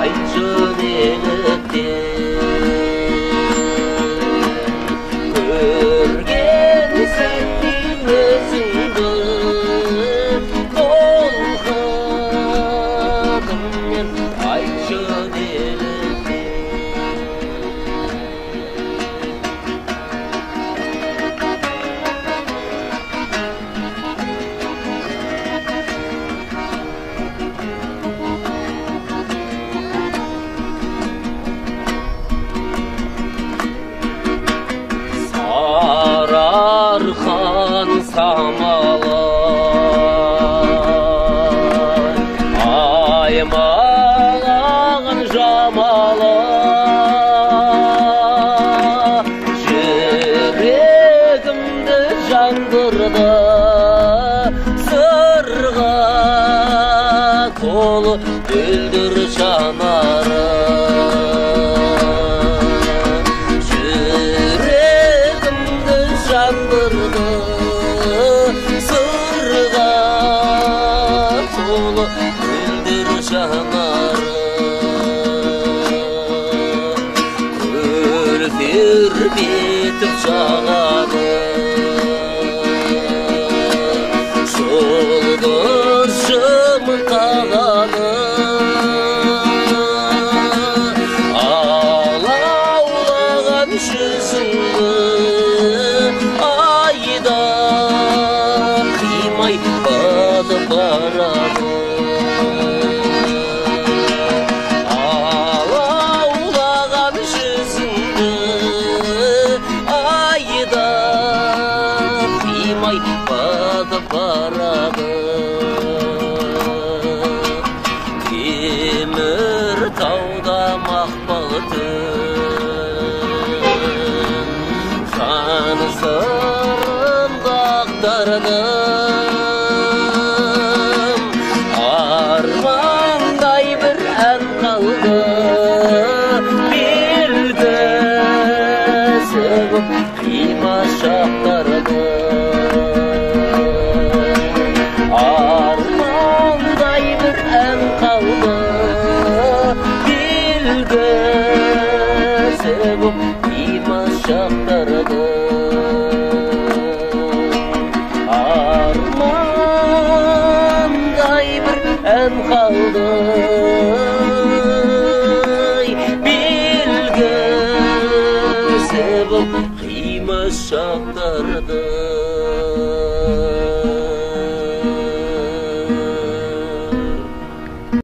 айтшы неліктен көрген сәттен өзіңді толқыдым мен айтшы Сарарқан самалы аймалаған жамалы жүрегімді жандырды сырға толы мөлдір жанары жандырды сырға толы мөлдір жанары көл тербетіп жағады жұлдыз жымқалады алаулаған жүзіңді батып барады алаулаған жүзіңді айда қимай батып барады темір тауда мақпал түн жан сырымды ақтарды армандай бір ән қалды белгісі боп қимашақтарды армандай бір ән қалды белгісі боп қимашақтарды ән қалды белгісі боп қимас шақтарды